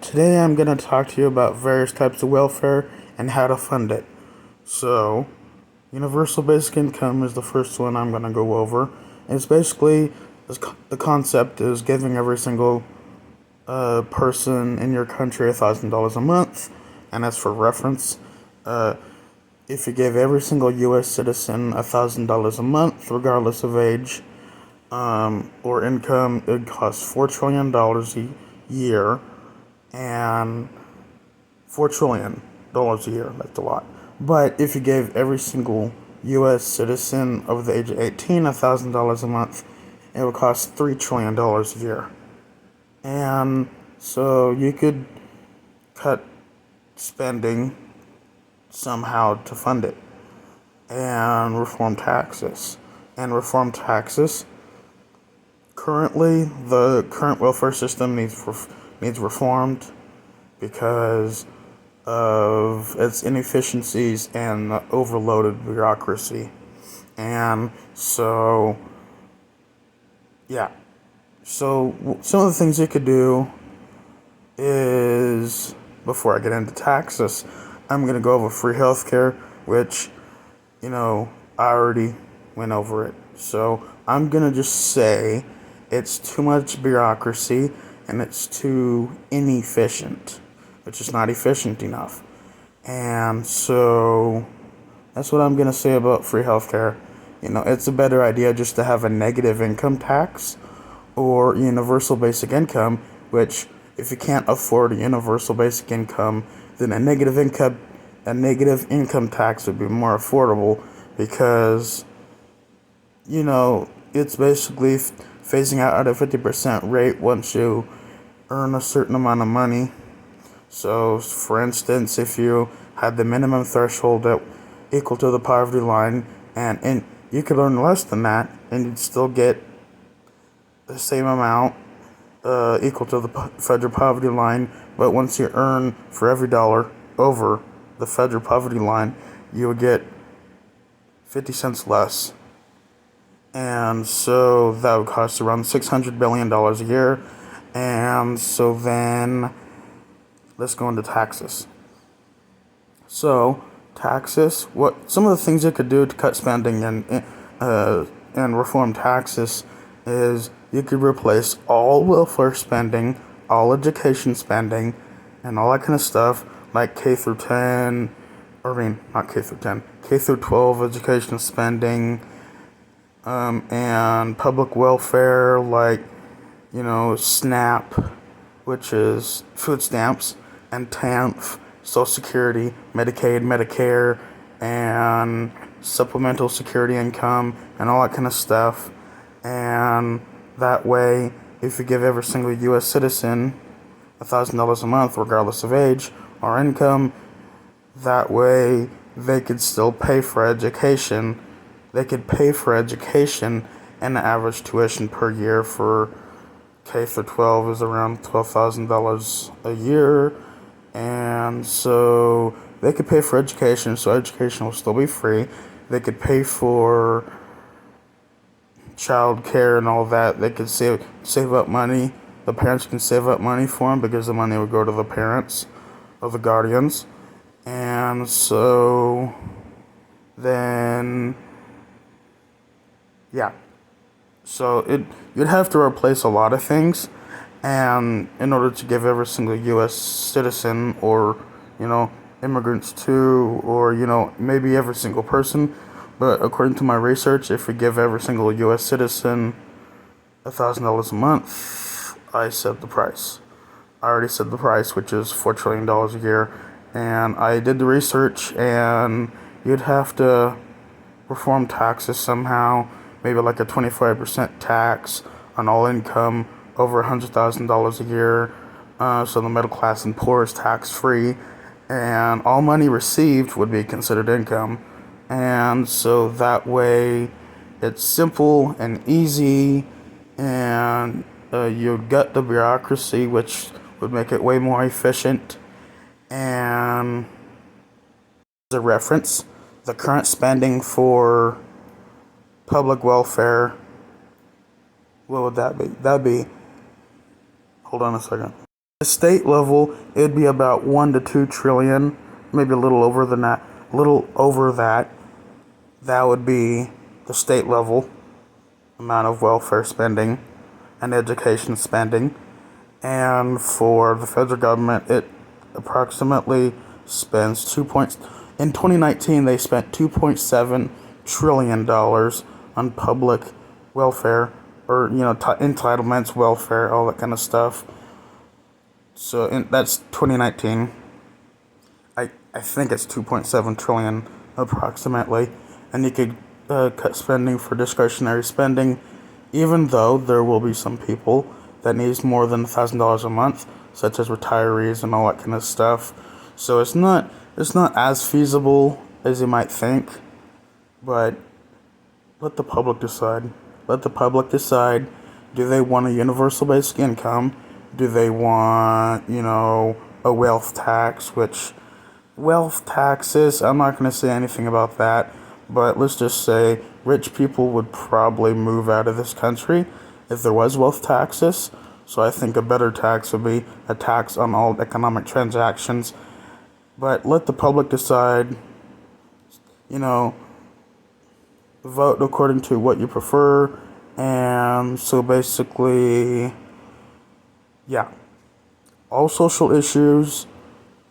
Today I'm going to talk to you about various types of welfare and how to fund it. So, universal basic income is the first one I'm going to go over. It's basically, the concept is giving every single person in your country $1,000 a month, and as for reference, if you gave every single U.S. citizen $1,000 a month, regardless of age or income, it would cost $4 trillion a year, and $4 trillion a year. That's a lot. But if you gave every single U.S. citizen over the age of 18 $1,000 a month, it would cost $3 trillion a year. And so you could cut spending somehow to fund it, and reform taxes. Currently, the current welfare system needs reformed because of its inefficiencies and the overloaded bureaucracy. And so, yeah. So, some of the things you could do is, before I get into taxes, I'm going to go over free healthcare, which, I already went over it. So, I'm going to just say it's too much bureaucracy and it's too inefficient, which is not efficient enough. And so that's what I'm going to say about free healthcare. It's a better idea just to have a negative income tax or universal basic income, which, if you can't afford a universal basic income, then a negative income tax would be more affordable because, it's basically phasing out at a 50% rate once you earn a certain amount of money. So, for instance, if you had the minimum threshold equal to the poverty line, and you could earn less than that, and you'd still get the same amount equal to the federal poverty line, but once you earn for every dollar over the federal poverty line, you would get 50 cents less. And so that would cost around $600 billion a year. And so then let's go into taxes. So, taxes, some of the things you could do to cut spending and reform taxes is you could replace all welfare spending, all education spending, and all that kind of stuff, like K through 12 education spending, and public welfare, like, SNAP, which is food stamps, and TANF, Social Security, Medicaid, Medicare, and supplemental security income, and all that kind of stuff. And that way, if you give every single U.S. citizen $1,000 a month, regardless of age or income, that way they could still pay for education. They could pay for education, and the average tuition per year for K through 12 is around $12,000 a year. And so they could pay for education, so education will still be free. They could pay for child care and all that. They could save up money. The parents can save up money for them because the money would go to the parents or the guardians. And so then, yeah. So you'd have to replace a lot of things, and in order to give every single U.S. citizen, or immigrants too, or maybe every single person, but according to my research, if we give every single U.S. citizen $1,000 a month, I said the price. I already said the price, which is $4 trillion a year, and I did the research, and you'd have to reform taxes somehow. Maybe like a 25% tax on all income over $100,000 a year, so the middle class and poor is tax-free, and all money received would be considered income. And so that way it's simple and easy, and you gut the bureaucracy, which would make it way more efficient. And as a reference, the current spending for public welfare, what would that be? Hold on a second. The state level, it'd be about 1 to 2 trillion, maybe a little over than that. A little over that. That would be the state level amount of welfare spending and education spending. And for the federal government, it approximately spends in 2019 they spent $2.7 trillion on public welfare, or entitlements, welfare, all that kind of stuff. So that's 2019. I think it's 2.7 trillion approximately, and you could cut spending for discretionary spending, even though there will be some people that needs more than $1,000 a month, such as retirees and all that kind of stuff. So it's not as feasible as you might think, but let the public decide. Let the public decide. Do they want a universal basic income? Do they want, a wealth tax? Which, wealth taxes, I'm not going to say anything about that, but let's just say rich people would probably move out of this country if there was wealth taxes. So I think a better tax would be a tax on all economic transactions. But let the public decide, vote according to what you prefer. And so basically, yeah, all social issues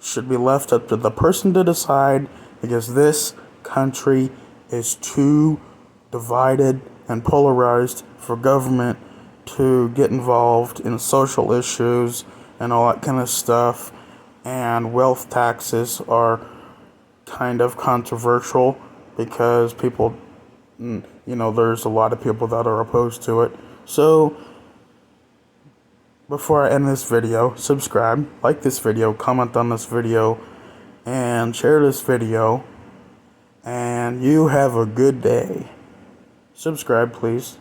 should be left up to the person to decide, because this country is too divided and polarized for government to get involved in social issues and all that kind of stuff. And wealth taxes are kind of controversial because people, there's a lot of people that are opposed to it. So before I end this video, subscribe, like this video, comment on this video, and share this video. And you have a good day. Subscribe, please.